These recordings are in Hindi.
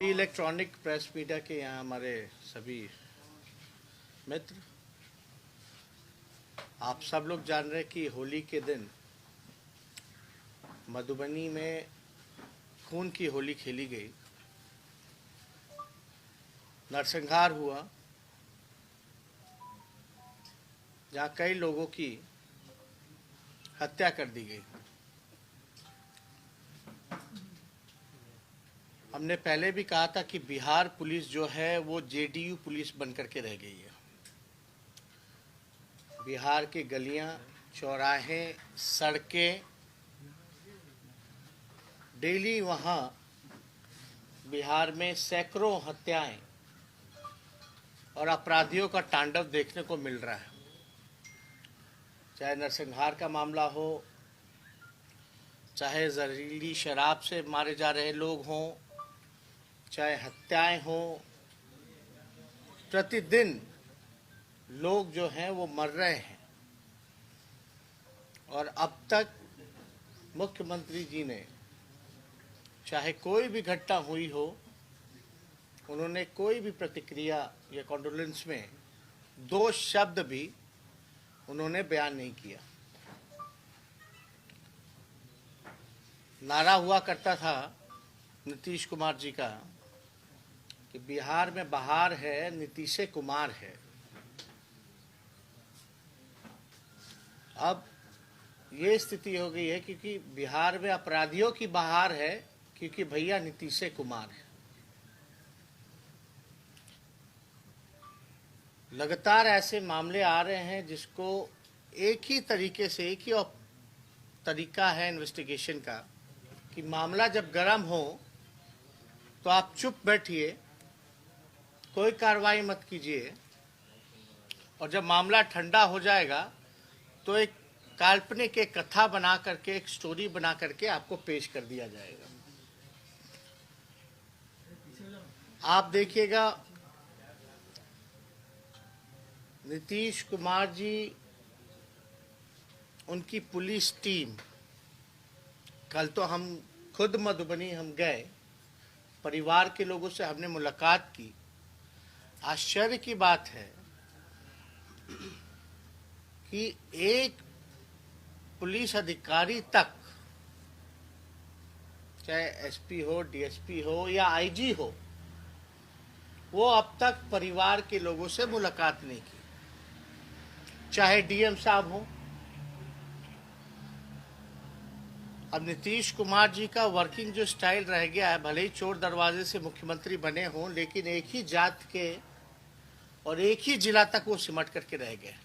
इलेक्ट्रॉनिक प्रेस मीडिया के यहाँ हमारे सभी मित्र, आप सब लोग जान रहे हैं कि होली के दिन मधुबनी में खून की होली खेली गई, नरसंहार हुआ, जहाँ कई लोगों की हत्या कर दी गई। हमने पहले भी कहा था कि बिहार पुलिस जो है वो जेडीयू पुलिस बनकर के रह गई है। बिहार की गलियां, चौराहे, सड़कें, डेली वहां बिहार में सैकड़ों हत्याएं और अपराधियों का तांडव देखने को मिल रहा है। चाहे नरसंहार का मामला हो, चाहे जहरीली शराब से मारे जा रहे लोग हों, चाहे हत्याएं हों, प्रतिदिन लोग जो हैं वो मर रहे हैं। और अब तक मुख्यमंत्री जी ने चाहे कोई भी घटना हुई हो, उन्होंने कोई भी प्रतिक्रिया या कॉन्डोलेंस में दो शब्द भी उन्होंने बयान नहीं किया। नारा हुआ करता था नीतीश कुमार जी का कि बिहार में बहार है, नीतीश कुमार है। अब ये स्थिति हो गई है क्योंकि बिहार में अपराधियों की बहार है, क्योंकि भैया नीतीश कुमार है। लगातार ऐसे मामले आ रहे हैं जिसको एक ही तरीके से, एक ही तरीका है इन्वेस्टिगेशन का कि मामला जब गर्म हो तो आप चुप बैठिए, कोई कार्रवाई मत कीजिए, और जब मामला ठंडा हो जाएगा तो एक काल्पनिक एक कथा बना करके, एक स्टोरी बना करके आपको पेश कर दिया जाएगा। आप देखिएगा, नीतीश कुमार जी, उनकी पुलिस टीम, कल तो हम खुद मधुबनी हम गए, परिवार के लोगों से हमने मुलाकात की। आश्चर्य की बात है कि एक पुलिस अधिकारी तक, चाहे एसपी हो, डीएसपी हो या आईजी हो, वो अब तक परिवार के लोगों से मुलाकात नहीं की। चाहे डीएम साहब हो। अब नीतीश कुमार जी का वर्किंग जो स्टाइल रह गया है, भले ही चोर दरवाजे से मुख्यमंत्री बने हों, लेकिन एक ही जात के और एक ही जिला तक वो सिमट करके रह गए।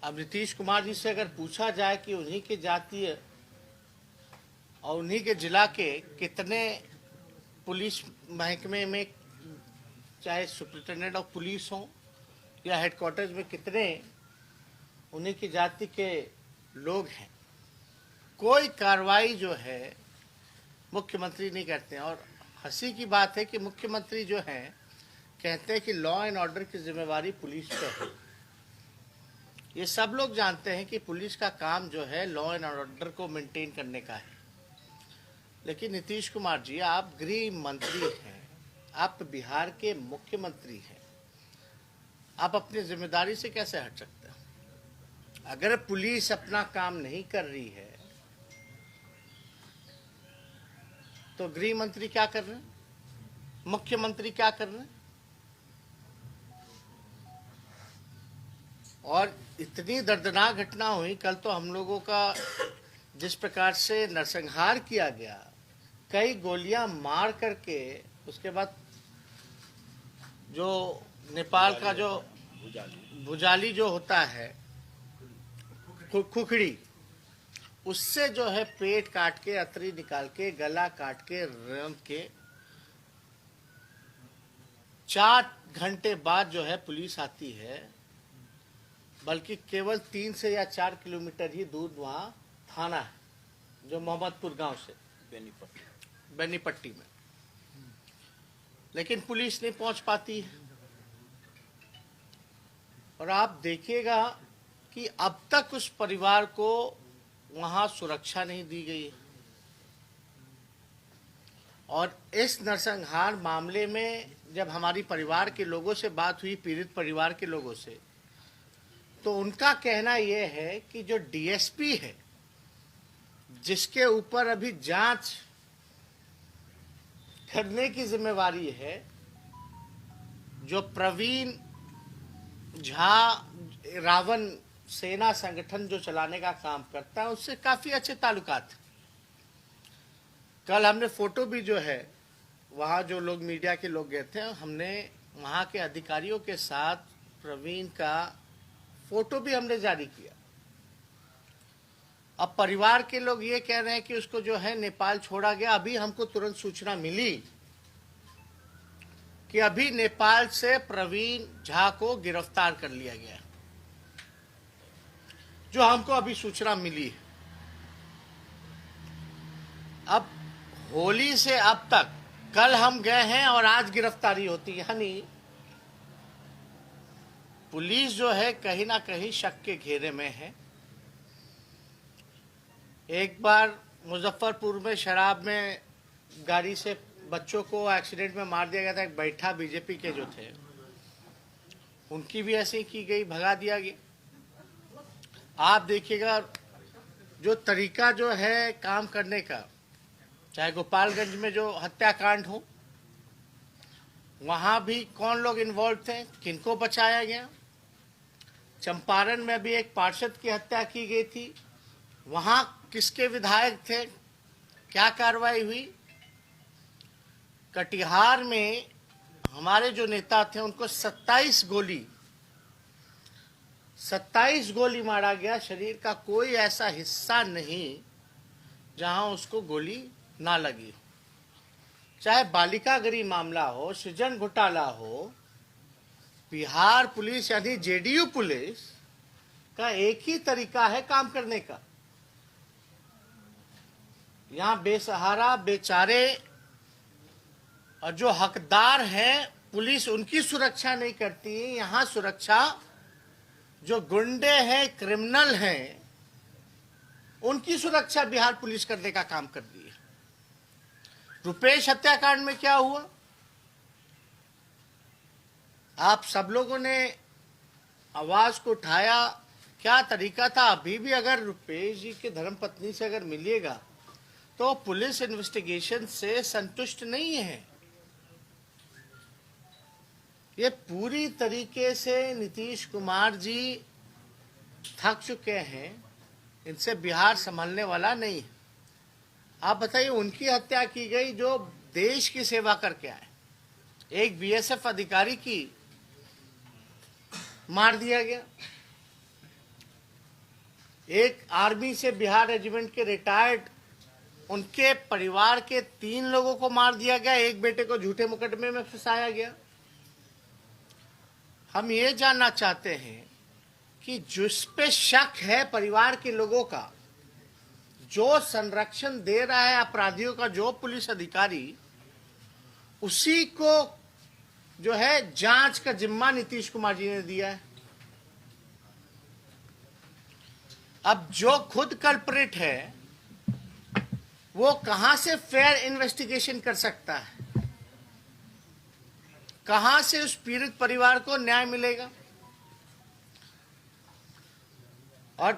अब नीतीश कुमार जी से अगर पूछा जाए कि उन्हीं के जातीय और उन्हीं के जिला के कितने पुलिस महकमे में, चाहे सुप्रिंटेंडेंट ऑफ पुलिस हो या हेडक्वार्टर्स में कितने उन्हीं की जाति के लोग हैं, कोई कार्रवाई जो है मुख्यमंत्री नहीं करते हैं। और हंसी की बात है कि मुख्यमंत्री जो हैं कहते हैं कि लॉ एंड ऑर्डर की जिम्मेवारी पुलिस पे है। ये सब लोग जानते हैं कि पुलिस का काम जो है लॉ एंड ऑर्डर को मेंटेन करने का है। लेकिन नीतीश कुमार जी, आप गृह मंत्री हैं, आप बिहार के मुख्यमंत्री हैं, आप अपनी जिम्मेदारी से कैसे हट सकते हैं? अगर पुलिस अपना काम नहीं कर रही है तो गृह मंत्री क्या कर रहे हैं, मुख्यमंत्री क्या कर रहे हैं? और इतनी दर्दनाक घटना हुई कल तो हम लोगों का, जिस प्रकार से नरसंहार किया गया, कई गोलियां मार करके, उसके बाद जो नेपाल का जो भुजाली जो होता है, खुखड़ी, उससे जो है पेट काट के, अतरी निकाल के, गला काट के, रंग के 4 घंटे बाद जो है पुलिस आती है, बल्कि केवल 3 से या 4 किलोमीटर ही दूर वहाँ थाना है, जो मोहम्मदपुर गांव से बेनीपट्टी में, लेकिन पुलिस नहीं पहुंच पाती है। और आप देखिएगा कि अब तक उस परिवार को वहां सुरक्षा नहीं दी गई है। और इस नरसंहार मामले में जब हमारी परिवार के लोगों से बात हुई, पीड़ित परिवार के लोगों से, तो उनका कहना यह है कि जो डीएसपी है, जिसके ऊपर अभी जांच करने की जिम्मेवारी है, जो प्रवीण झा रावण सेना संगठन जो चलाने का काम करता है, उससे काफी अच्छे ताल्लुकात। कल हमने फोटो भी जो है, वहां जो लोग मीडिया के लोग गए थे, हमने वहां के अधिकारियों के साथ प्रवीण का फोटो भी हमने जारी किया। अब परिवार के लोग ये कह रहे हैं कि उसको जो है नेपाल छोड़ा गया। अभी हमको तुरंत सूचना मिली कि अभी नेपाल से प्रवीण झा को गिरफ्तार कर लिया गया, जो हमको अभी सूचना मिली है। अब होली से अब तक, कल हम गए हैं और आज गिरफ्तारी होती है, यानी पुलिस जो है कहीं ना कहीं शक के घेरे में है। एक बार मुजफ्फरपुर में शराब में गाड़ी से बच्चों को एक्सीडेंट में मार दिया गया था। एक बैठा बीजेपी के जो थे, उनकी भी ऐसे ही की गई, भगा दिया गया। आप देखिएगा जो तरीका जो है काम करने का, चाहे गोपालगंज में जो हत्याकांड हो, वहां भी कौन लोग इन्वॉल्व थे, किनको बचाया गया। चंपारण में भी एक पार्षद की हत्या की गई थी, वहां किसके विधायक थे, क्या कार्रवाई हुई। कटिहार में हमारे जो नेता थे, उनको 27 गोली मारा गया। शरीर का कोई ऐसा हिस्सा नहीं जहां उसको गोली ना लगी। चाहे बालिका गृह मामला हो, सृजन घोटाला हो, बिहार पुलिस यानी जेडीयू पुलिस का एक ही तरीका है काम करने का। यहां बेसहारा, बेचारे और जो हकदार हैं, पुलिस उनकी सुरक्षा नहीं करती। यहां सुरक्षा जो गुंडे हैं, क्रिमिनल हैं, उनकी सुरक्षा बिहार पुलिस करने का काम कर रही है। रुपेश हत्याकांड में क्या हुआ, आप सब लोगों ने आवाज को उठाया, क्या तरीका था। अभी भी अगर रुपेश जी के धर्मपत्नी से अगर मिलिएगा तो पुलिस इन्वेस्टिगेशन से संतुष्ट नहीं है। ये पूरी तरीके से नीतीश कुमार जी थक चुके हैं, इनसे बिहार संभलने वाला नहीं है। आप बताइए, उनकी हत्या की गई जो देश की सेवा करके आए। एक बीएसएफ अधिकारी की मार दिया गया, एक आर्मी से बिहार रेजिमेंट के रिटायर्ड, उनके परिवार के 3 लोगों को मार दिया गया, एक बेटे को झूठे मुकदमे में फंसाया गया। हम ये जानना चाहते हैं कि जिस पे शक है परिवार के लोगों का, जो संरक्षण दे रहा है अपराधियों का, जो पुलिस अधिकारी, उसी को जो है जांच का जिम्मा नीतीश कुमार जी ने दिया है। अब जो खुद कल्प्रिट है, वो कहां से फेयर इन्वेस्टिगेशन कर सकता है, कहां से उस पीड़ित परिवार को न्याय मिलेगा। और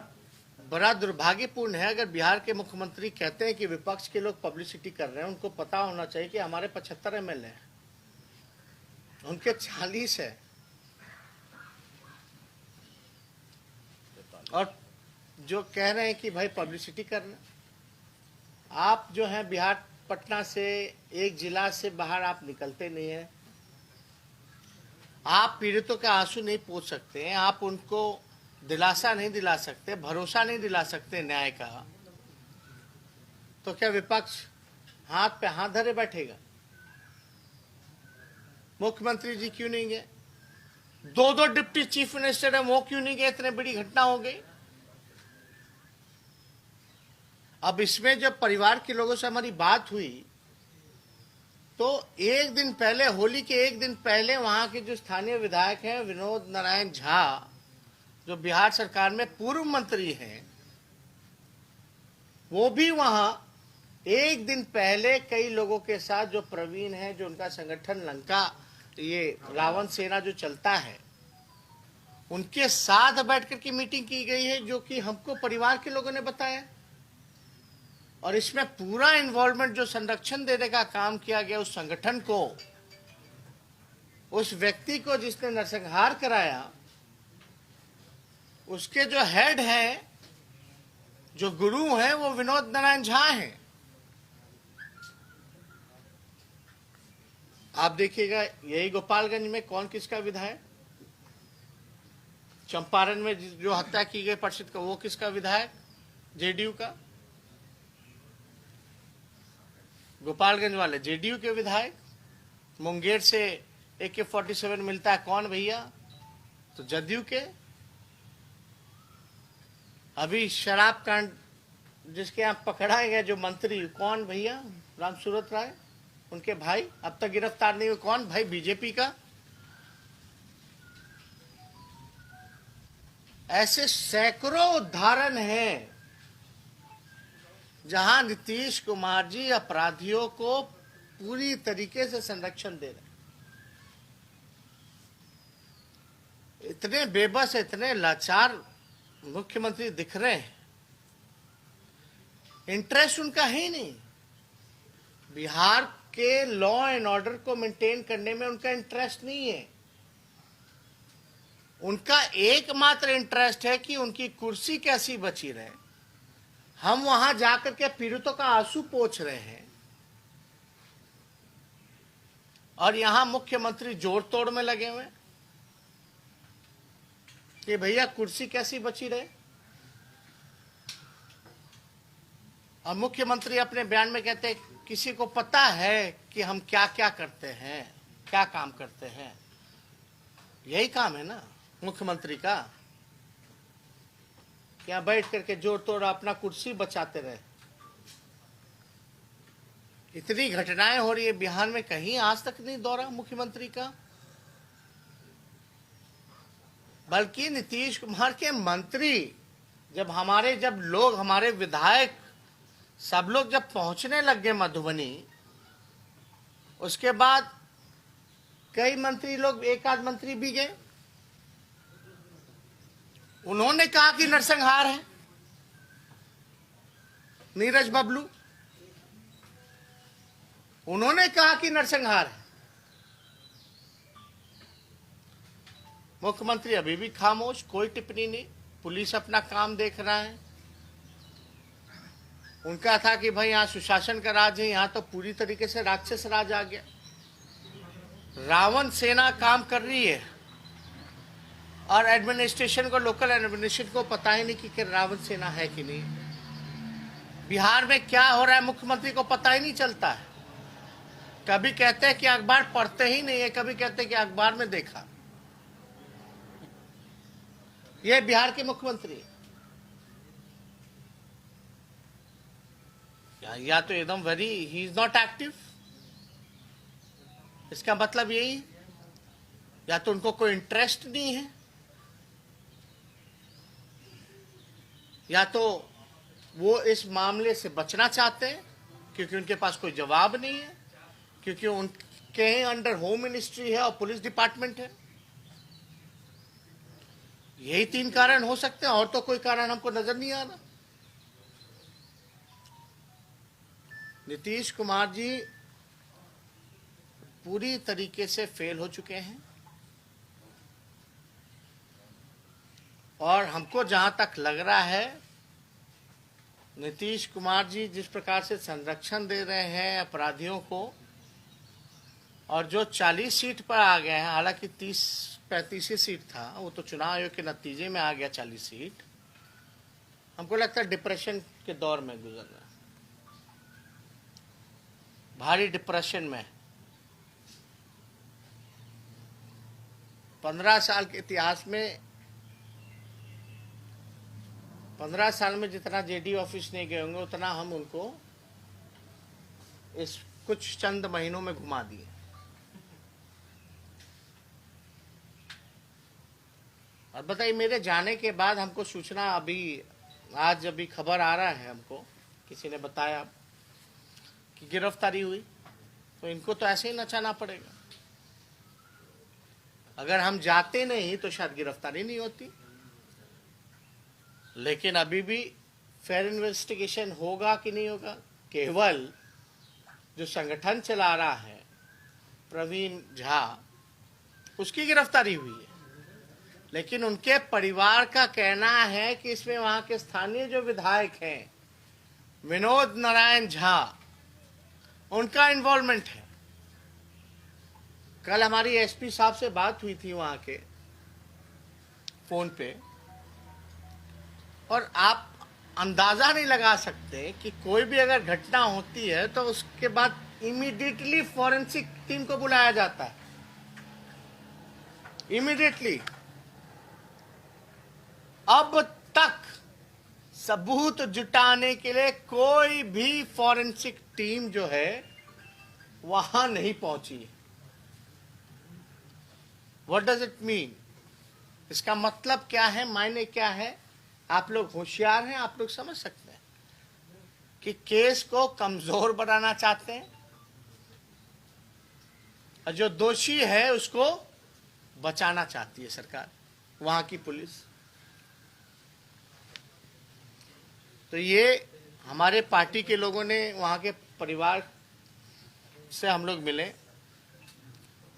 बड़ा दुर्भाग्यपूर्ण है, अगर बिहार के मुख्यमंत्री कहते हैं कि विपक्ष के लोग पब्लिसिटी कर रहे हैं, उनको पता होना चाहिए कि हमारे 75 एमएलए हैं, उनके 40 है, और जो कह रहे हैं कि भाई पब्लिसिटी करना। आप जो है बिहार, पटना से, एक जिला से बाहर आप निकलते नहीं है। आप पीड़ितों के आंसू नहीं पोंछ सकते हैं, आप उनको दिलासा नहीं दिला सकते, भरोसा नहीं दिला सकते न्याय का। तो क्या विपक्ष हाथ पे हाथ धरे बैठेगा? मुख्यमंत्री जी क्यों नहीं गए? 2 डिप्टी चीफ मिनिस्टर है, वो क्यों नहीं गए? इतने बड़ी घटना हो गई। अब इसमें जब परिवार के लोगों से हमारी बात हुई, तो एक दिन पहले, होली के एक दिन पहले, वहां के जो स्थानीय विधायक हैं विनोद नारायण झा, जो बिहार सरकार में पूर्व मंत्री हैं, वो भी वहां एक दिन पहले कई लोगों के साथ जो प्रवीण है, जो उनका संगठन लंका ये रावण सेना जो चलता है, उनके साथ बैठकर की मीटिंग की गई है, जो कि हमको परिवार के लोगों ने बताया। और इसमें पूरा इन्वॉल्वमेंट जो संरक्षण देने का काम किया गया उस संगठन को, उस व्यक्ति को जिसने नरसंहार कराया, उसके जो हेड हैं, जो गुरु हैं, वो विनोद नारायण झा हैं। आप देखिएगा यही गोपालगंज में कौन किसका विधायक, चंपारण में जो हत्या की गई परिषद का, वो किसका विधायक, जेडीयू का। गोपालगंज वाले जेडीयू के विधायक। मुंगेर से AK-47 मिलता है कौन भैया, तो जदयू के। अभी शराब कांड जिसके यहाँ पकड़ाए गए जो मंत्री, कौन भैया, रामसूरत राय, उनके भाई अब तक गिरफ्तार नहीं हुए, कौन भाई, बीजेपी का। ऐसे सैकड़ों उदाहरण हैं जहां नीतीश कुमार जी अपराधियों को पूरी तरीके से संरक्षण दे रहे हैं। इतने बेबस, इतने लाचार मुख्यमंत्री दिख रहे हैं। इंटरेस्ट उनका है ही नहीं। बिहार के लॉ एंड ऑर्डर को मेंटेन करने में उनका इंटरेस्ट नहीं है। उनका एकमात्र इंटरेस्ट है कि उनकी कुर्सी कैसी बची रहे। हम वहां जाकर के पीड़ितों का आंसू पोंछ रहे हैं और यहां मुख्यमंत्री जोड़ तोड़ में लगे हुए कि भैया कुर्सी कैसी बची रहे। और मुख्यमंत्री अपने बयान में कहते हैं किसी को पता है कि हम क्या क्या करते हैं, क्या काम करते हैं। यही काम है ना मुख्यमंत्री का, क्या बैठ करके जोड़ तोड़ अपना कुर्सी बचाते रहे। इतनी घटनाएं हो रही है बिहार में, कहीं आज तक नहीं दौरा मुख्यमंत्री का। बल्कि नीतीश कुमार के मंत्री, जब हमारे विधायक सब लोग जब पहुंचने लग गए मधुबनी, उसके बाद कई मंत्री लोग, एक आध मंत्री भी गए, उन्होंने कहा कि नरसंहार है। नीरज बबलू, उन्होंने कहा कि नरसंहार है। मुख्यमंत्री अभी भी खामोश, कोई टिप्पणी नहीं। पुलिस अपना काम देख रहा है। उनका था कि भाई यहाँ सुशासन का राज है, यहाँ तो पूरी तरीके से राक्षस राज आ गया। रावण सेना काम कर रही है और एडमिनिस्ट्रेशन को, लोकल एडमिनिस्ट्रेशन को पता ही नहीं कि रावण सेना है कि नहीं। बिहार में क्या हो रहा है मुख्यमंत्री को पता ही नहीं चलता है। कभी कहते हैं कि अखबार पढ़ते ही नहीं है, कभी कहते हैं कि अखबार में देखा। ये बिहार के मुख्यमंत्री या तो एकदम ही इज नॉट एक्टिव, इसका मतलब यही, या तो उनको कोई इंटरेस्ट नहीं है, या तो वो इस मामले से बचना चाहते हैं क्योंकि उनके पास कोई जवाब नहीं है, क्योंकि उनके अंडर होम मिनिस्ट्री है और पुलिस डिपार्टमेंट है। यही 3 कारण हो सकते हैं, और तो कोई कारण हमको नजर नहीं आ रहा। नीतीश कुमार जी पूरी तरीके से फेल हो चुके हैं और हमको जहां तक लग रहा है, नीतीश कुमार जी जिस प्रकार से संरक्षण दे रहे हैं अपराधियों को, और जो 40 सीट पर आ गए हैं, हालांकि 30-35 सीट था, वो तो चुनाव आयोग के नतीजे में आ गया 40 सीट। हमको लगता है डिप्रेशन के दौर में गुजर रहा है, भारी डिप्रेशन में। 15 साल के इतिहास में, 15 साल में जितना जेडी ऑफिस नहीं गए होंगे, उतना हम उनको इस कुछ चंद महीनों में घुमा दिए। और बताइए, मेरे जाने के बाद हमको सूचना, अभी खबर आ रहा है हमको, किसी ने बताया कि गिरफ्तारी हुई, तो इनको तो ऐसे ही नचाना पड़ेगा। अगर हम जाते नहीं तो शायद गिरफ्तारी नहीं होती, लेकिन अभी भी फेयर इन्वेस्टिगेशन होगा कि नहीं होगा। केवल जो संगठन चला रहा है प्रवीण झा, उसकी गिरफ्तारी हुई है, लेकिन उनके परिवार का कहना है कि इसमें वहां के स्थानीय जो विधायक हैं विनोद नारायण झा, उनका इन्वॉल्वमेंट है। कल हमारी एसपी साहब से बात हुई थी वहां के फोन पे, और आप अंदाजा नहीं लगा सकते कि कोई भी अगर घटना होती है तो उसके बाद इमीडिएटली फॉरेंसिक टीम को बुलाया जाता है, इमीडिएटली। अब तक सबूत जुटाने के लिए कोई भी फॉरेंसिक टीम जो है वहां नहीं पहुंची। What does it mean? इसका मतलब क्या है, मायने क्या है? आप लोग होशियार हैं, आप लोग समझ सकते हैं कि केस को कमजोर बनाना चाहते हैं और जो दोषी है उसको बचाना चाहती है सरकार, वहां की पुलिस। तो ये हमारे पार्टी के लोगों ने, वहां के परिवार से हम लोग मिले।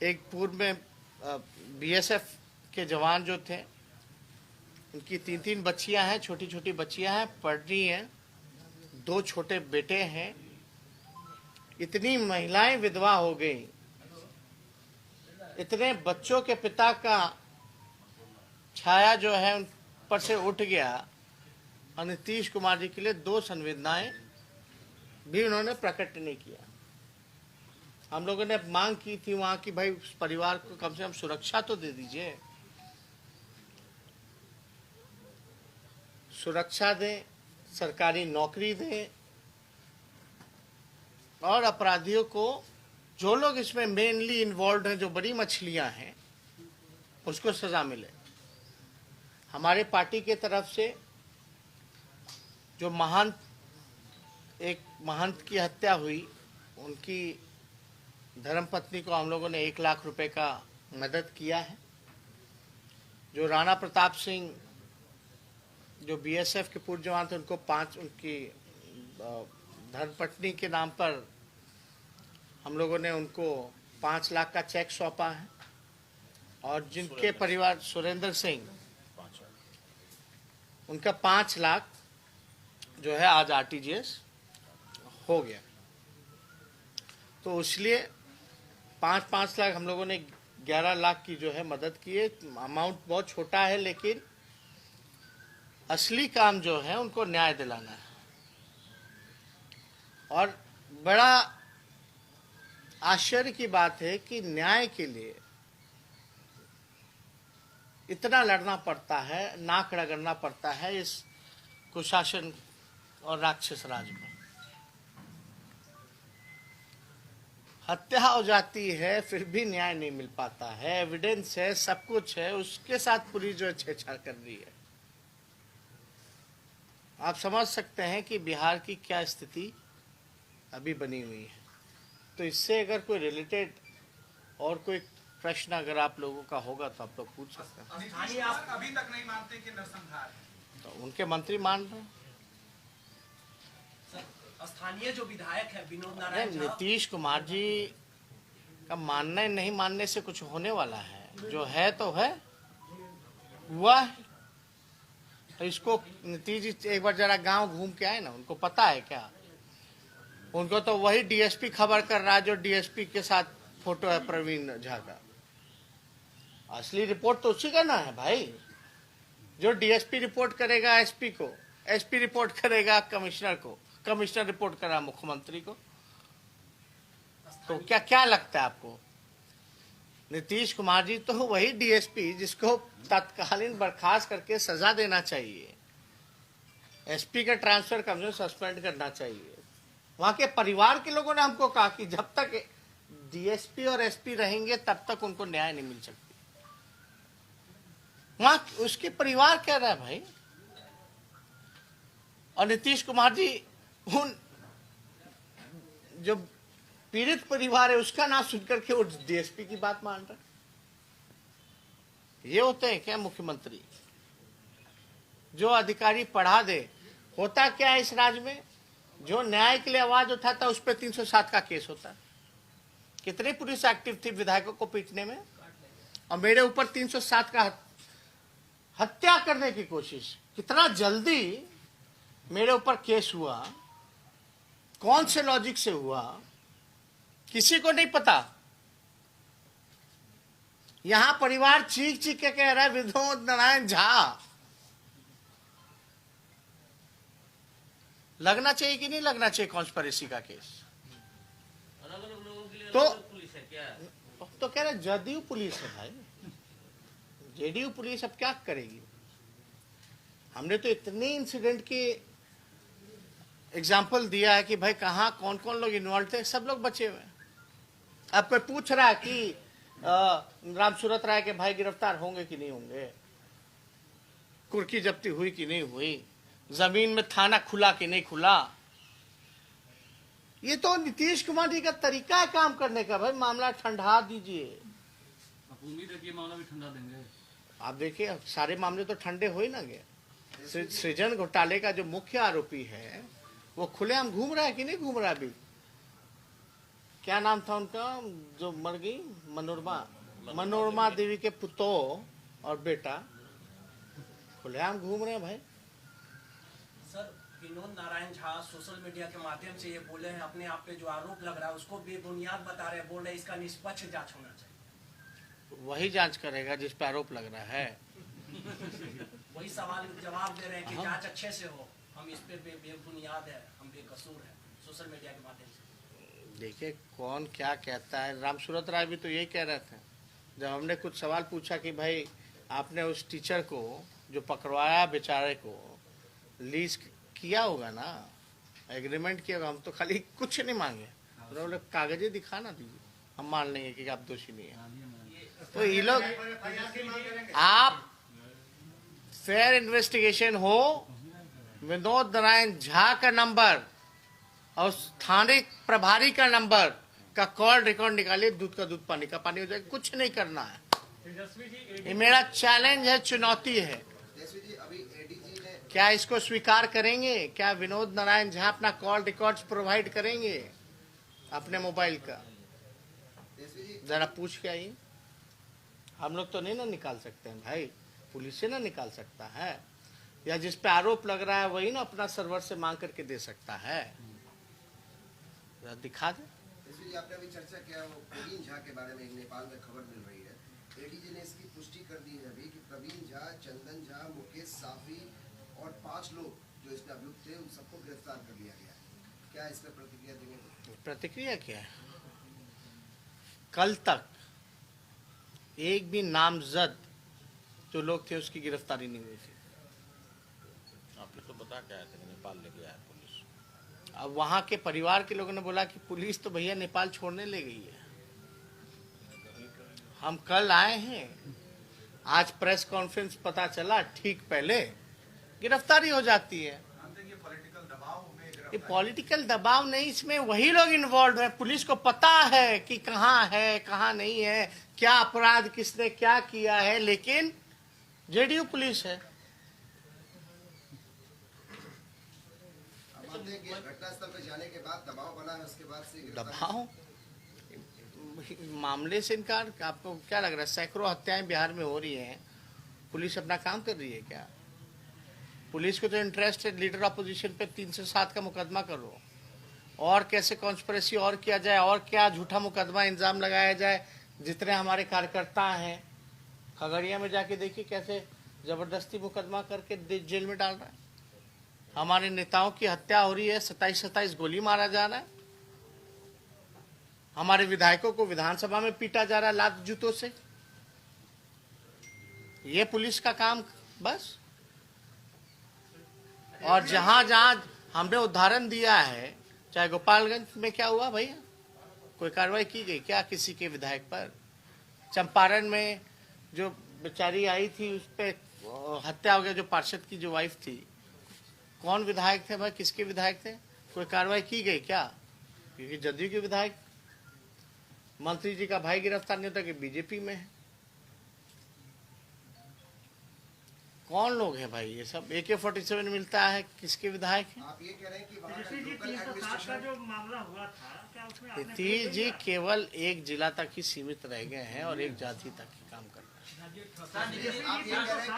एक पूर्व में बीएसएफ के जवान जो थे, उनकी 3-3 बच्चियां हैं, छोटी छोटी बच्चियां हैं, पढ़ रही हैं, 2 छोटे बेटे हैं। इतनी महिलाएं विधवा हो गई, इतने बच्चों के पिता का छाया जो है उन पर से उठ गया, और नीतीश कुमार जी के लिए 2 संवेदनाएं भी उन्होंने प्रकट नहीं किया। हम लोगों ने मांग की थी वहां की, भाई उस परिवार को कम से कम सुरक्षा तो दे दीजिए, सुरक्षा दें, सरकारी नौकरी दें, और अपराधियों को, जो लोग इसमें मेनली इन्वॉल्व हैं, जो बड़ी मछलियां हैं, उसको सजा मिले। हमारे पार्टी के तरफ से जो एक महंत की हत्या हुई, उनकी धर्मपत्नी को हम लोगों ने 1 लाख रुपए का मदद किया है। जो राणा प्रताप सिंह, जो बीएसएफ के पूर्व जवान थे, उनको उनकी धर्मपत्नी के नाम पर हम लोगों ने उनको 5 लाख का चेक सौंपा है। और जिनके परिवार, सुरेंद्र सिंह, उनका 5 लाख जो है आज आरटीजीएस हो गया। तो इसलिए 5-5 लाख हम लोगों ने 11 लाख की जो है मदद की है। अमाउंट बहुत छोटा है, लेकिन असली काम जो है उनको न्याय दिलाना है। और बड़ा आश्चर्य की बात है कि न्याय के लिए इतना लड़ना पड़ता है, नाक रगड़ना पड़ता है इस कुशासन और राक्षस राज में। हत्या हो जाती है, फिर भी न्याय नहीं मिल पाता है। एविडेंस है, सब कुछ है, उसके साथ पुलिस जो छेड़छाड़ कर रही है। आप समझ सकते हैं कि बिहार की क्या स्थिति अभी बनी हुई है। तो इससे अगर कोई रिलेटेड और कोई प्रश्न अगर आप लोगों का होगा तो आप लोग पूछ सकते हैं। आप अभी तक नहीं मानते कि नरसंहार है? तो उनके मंत्री मान रहे हैं। स्थानीय जो विधायक है विनोद नारायण झा, नीतीश कुमार जी का मानने नहीं मानने से कुछ होने वाला है? जो है तो है, हुआ है। तो इसको नीतीश जी एक बार जरा गांव घूम के आए ना, उनको पता है क्या? उनको तो वही डीएसपी खबर कर रहा है जो डीएसपी के साथ फोटो है प्रवीण झा का। असली रिपोर्ट तो उसी का ना है भाई। जो डीएसपी रिपोर्ट करेगा एसपी को, एसपी रिपोर्ट करेगा कमिश्नर को, कमिश्नर रिपोर्ट करा मुख्यमंत्री को। तो क्या क्या लगता है आपको? नीतीश कुमार जी तो वही डीएसपी जिसको तत्कालीन बर्खास्त करके सजा देना चाहिए, एसपी का ट्रांसफर कम से सस्पेंड करना चाहिए। वहां के परिवार के लोगों ने हमको कहा कि जब तक डीएसपी और एसपी रहेंगे तब तक उनको न्याय नहीं मिल सकती। वहां उसके परिवार कह रहा है भाई। और नीतीश कुमार जी उन जो पीड़ित परिवार है उसका नाम सुनकर के वो डीएसपी की बात मान रहा है। ये होते हैं क्या मुख्यमंत्री? जो अधिकारी पढ़ा दे। होता क्या है इस राज्य में, जो न्याय के लिए आवाज उठाता है उस पर 307 का केस होता है। कितने पुलिस एक्टिव थी विधायकों को पीटने में, और मेरे ऊपर 307 का हत्या करने की कोशिश। कितना जल्दी मेरे ऊपर केस हुआ, कौन से लॉजिक से हुआ, किसी को नहीं पता। यहां परिवार चीख चीख के कह रहा है विनोद नारायण झा। लगना चाहिए कि नहीं लगना चाहिए कॉन्स्पिरेसी का केस? अलग अलग लोगों के लिए तो अलग अलग पुलिस है क्या? तो कह रहे जदयू पुलिस है भाई, जेडीयू पुलिस अब क्या करेगी? हमने तो इतने इंसिडेंट के एग्जाम्पल दिया है कि भाई कहाँ कौन कौन लोग इन्वॉल्व थे, सब लोग बचे हुए हैं। अब कोई पूछ रहा है कि रामसूरत राय के भाई गिरफ्तार होंगे कि नहीं होंगे, कुर्की जब्ती हुई कि नहीं हुई, जमीन में थाना खुला कि नहीं खुला। ये तो नीतीश कुमार जी का तरीका है काम करने का। भाई मामला ठंडा दीजिए। उम्मीद है कि ये मामला भी ठंडा देंगे। आप देखिए सारे मामले तो ठंडे हो ही ना गए। सृजन घोटाले का जो मुख्य आरोपी है वो खुलेआम घूम रहा है कि नहीं घूम रहा है अभी? क्या नाम था उनका जो मर गई? मनोरमा देवी के पुतोह और बेटा खुलेआम घूम रहे हैं भाई। Sir, Vinod Narayan Jha social media के माध्यम से ये बोले हैं, अपने आप पे जो आरोप लग रहा है उसको बेबुनियाद बता रहे हैं, बोल रहे हैं इसका निष्पक्ष जांच होना चाहिए। वही जांच करेगा जिस पे आरोप लग रहा है। वही सवाल जवाब दे रहे हैं कि जांच अच्छे से हो, हम इस पे बेबुनियाद है, हम बेकसूर है, सोशल मीडिया के माध्यम से। देखिए कौन क्या कहता है। रामसूरत राय भी तो यही कह रहे थे जब हमने कुछ सवाल पूछा कि भाई आपने उस टीचर को जो पकड़वाया बेचारे को लीज किया होगा ना, एग्रीमेंट किया होगा, हम तो खाली कुछ नहीं मांगे, बोले कागजे दिखाना दीजिए, हम मान लेंगे कि आप दोषी नहीं है। तो ये लोग, आप फेयर इन्वेस्टिगेशन हो, विनोद नारायण झा का नंबर और स्थानिक प्रभारी का नंबर का कॉल रिकॉर्ड निकालिए, दूध का दूध पानी का पानी हो जाएगा। कुछ नहीं करना है। ये मेरा चैलेंज है, चुनौती है। क्या इसको स्वीकार करेंगे? क्या विनोद नारायण झा अपना कॉल रिकॉर्ड्स प्रोवाइड करेंगे अपने मोबाइल का? जरा पूछ के आइए। हम लोग तो नहीं ना निकाल सकते हैं भाई, पुलिस से ना निकाल सकता है, या जिस पे आरोप लग रहा है वही ना अपना सर्वर से मांग करके दे सकता है। जरा दिखा दे। आपने अभी चर्चा किया वो प्रवीण झा के बारे में, नेपाल में खबर मिल रही है, एडीजी ने इसकी पुष्टि कर दी है अभी कि प्रवीण झा, चंदन झा, मुकेश साफी और 5 लोग जो इसमें अभियुक्त थे उन सबको गिरफ्तार कर लिया गया है। क्या इस पर प्रतिक्रिया देंगे? प्रतिक्रिया क्या है? कल तक एक भी नामजद जो लोग थे उसकी गिरफ्तारी नहीं हुई थी। आपने तो बता के आए थे नेपाल लेके आया पुलिस। अब वहां के परिवार के लोगों ने बोला कि पुलिस तो भैया नेपाल छोड़ने ले गई है। हम कल आए हैं, आज प्रेस कॉन्फ्रेंस पता चला, ठीक पहले गिरफ्तारी हो जाती है। ये पॉलिटिकल दबाव नहीं, इसमें वही लोग इन्वॉल्व है। पुलिस को पता है कि कहाँ है कहाँ नहीं है, क्या अपराध किसने क्या किया है, लेकिन जेडीयू पुलिस है। घटनास्थल पे जाने के बाद दबाव बना है, उसके बाद से दबाव मामले से इनकार? आपको क्या लग रहा है सैकड़ों हत्याएं बिहार में हो रही हैं, पुलिस अपना काम कर रही है क्या? पुलिस को तो इंटरेस्ट है लीडर अपोजिशन पे 307 का मुकदमा करो, और कैसे कॉन्स्पिरेसी और किया जाए, और क्या झूठा मुकदमा इंजाम लगाया जाए। जितने हमारे कार्यकर्ता हैं, खगड़िया में जाके देखिए कैसे जबरदस्ती मुकदमा करके जेल में डाल रहा है। हमारे नेताओं की हत्या हो रही है, 27 गोली मारा जा रहा है। हमारे विधायकों को विधानसभा में पीटा जा रहा है लात जूतों से। ये पुलिस का काम बस। और जहां जहां हमने उदाहरण दिया है, चाहे गोपालगंज में क्या हुआ भैया, कोई कार्रवाई की गई क्या किसी के विधायक पर? चंपारण में जो बेचारी आई थी उस पर हत्या हो गया, जो पार्षद की जो वाइफ थी, कौन विधायक थे भाई, किसके विधायक थे? कोई कार्रवाई की गई क्या? क्योंकि जदयू के विधायक मंत्री जी का भाई गिरफ्तार नहीं होता कि बीजेपी में है। कौन लोग हैं भाई ये सब? AK-47 मिलता है, किसके विधायक हैं? आप ये कह रहे हैं कि वहाँ ऋषि जी, लोकल 307 का एडमिनिस्ट्रेशन जो मामला हुआ था, क्या उसमें आपने नीतीश जी केवल एक जिला तक ही सीमित रह गए हैं और एक जाति तक ही काम कर रहे हैं। आप ये कह रहे हैं कि का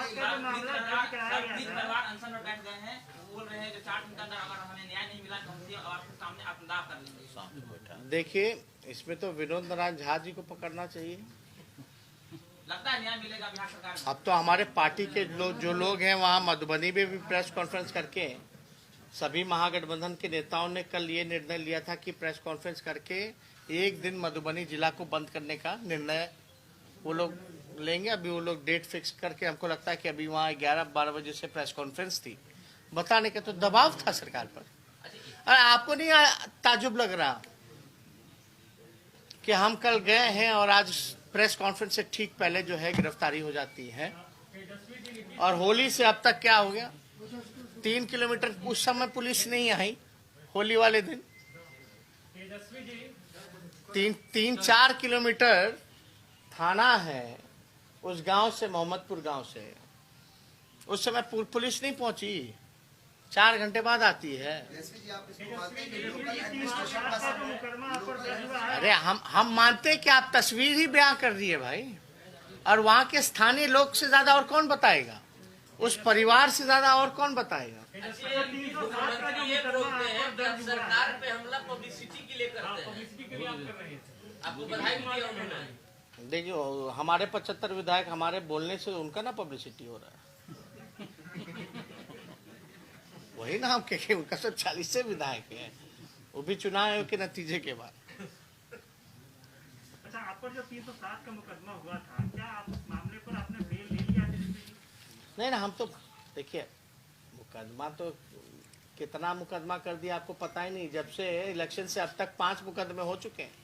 जो मामला दर्ज कराया गया था, परिवार अनशन में बैठ गए हैं। वो बोल रहे हैं कि 4 दिन के अंदर अगर हमें न्याय नहीं मिला तो हम आपके सामने आप दाव कर लेंगे। सामने बैठा है। देखिए, इसमें तो विनोद नारायण झा जी को पकड़ना चाहिए। लगता है न्याय मिलेगा बिहार सरकार को। अब तो हमारे पार्टी के जो लोग हैं वहाँ मधुबनी में भी प्रेस कॉन्फ्रेंस करके सभी महागठबंधन के नेताओं ने कल ये निर्णय लिया था कि प्रेस कॉन्फ्रेंस करके एक दिन मधुबनी जिला को बंद करने का निर्णय वो लोग लेंगे। अभी वो लोग डेट फिक्स करके, हमको लगता है कि अभी वहाँ 11-12 बजे से प्रेस कॉन्फ्रेंस थी। बताने का तो दबाव था सरकार पर। अरे आपको नहीं ताजुब लग रहा कि हम कल गए हैं और आज प्रेस कॉन्फ्रेंस से ठीक पहले जो है गिरफ्तारी हो जाती है? और होली से अब तक क्या हो गया? 3 किलोमीटर उस समय पुलिस नहीं आई, होली वाले दिन 3-4 किलोमीटर थाना है उस गांव से, मोहम्मदपुर गांव से। उस समय पुलिस नहीं पहुंची, 4 घंटे बाद आती है। एसपी जी, आप इसको मानते हैं कि लोकल एडमिनिस्ट्रेशन का समय अरे हम मानते हैं कि आप तस्वीर ही बयां कर रही है भाई, और वहाँ के स्थानीय लोग से ज्यादा और कौन बताएगा? उस परिवार से ज्यादा और कौन बताएगा? सरकार पे हमला पब्लिसिटी के लिए करते हैं। आपको बधाई भी दिया उन्होंने। देखिए, हमारे 75 विधायक हमारे बोलने से उनका ना पब्लिसिटी हो रहा है। वही ना हम कहें, उनका सब 40 से विधायक है, वो भी चुनाव के नतीजे के बाद। अच्छा, आप पर जो 307 का मुकदमा हुआ था, क्या आप उस मामले पर आपने बेल ले लिया? नहीं ना, हम तो देखिए, मुकदमा तो कितना मुकदमा कर दिया आपको पता ही नहीं। जब से इलेक्शन से अब तक 5 मुकदमे हो चुके हैं।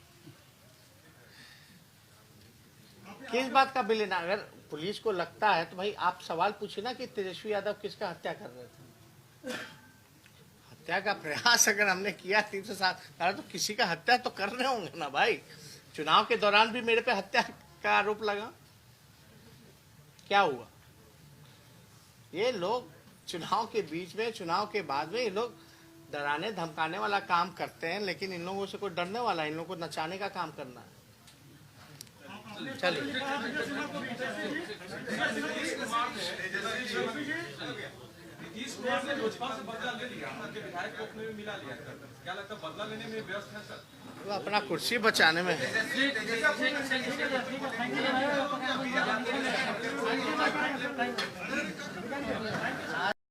किस बात का बिल लेना? अगर पुलिस को लगता है तो भाई आप सवाल पूछिए ना कि तेजस्वी यादव किसका हत्या कर रहे थे। हत्या का प्रयास अगर हमने किया 307, तो किसी का हत्या तो कर रहे होंगे ना भाई। चुनाव के दौरान भी मेरे पे हत्या का आरोप लगा, क्या हुआ? ये लोग चुनाव के बीच में, चुनाव के बाद में ये लोग डराने धमकाने वाला काम करते हैं, लेकिन इन लोगों से कोई डरने वाला, इन लोगों को नचाने का काम करना है। चलिए, नीतीश कुमार ने लोजपा से बदला ले लिया, उनके विधायक को अपने में मिला लिया। क्या लगता है बदला लेने में व्यस्त है सर? वो अपना कुर्सी बचाने में है।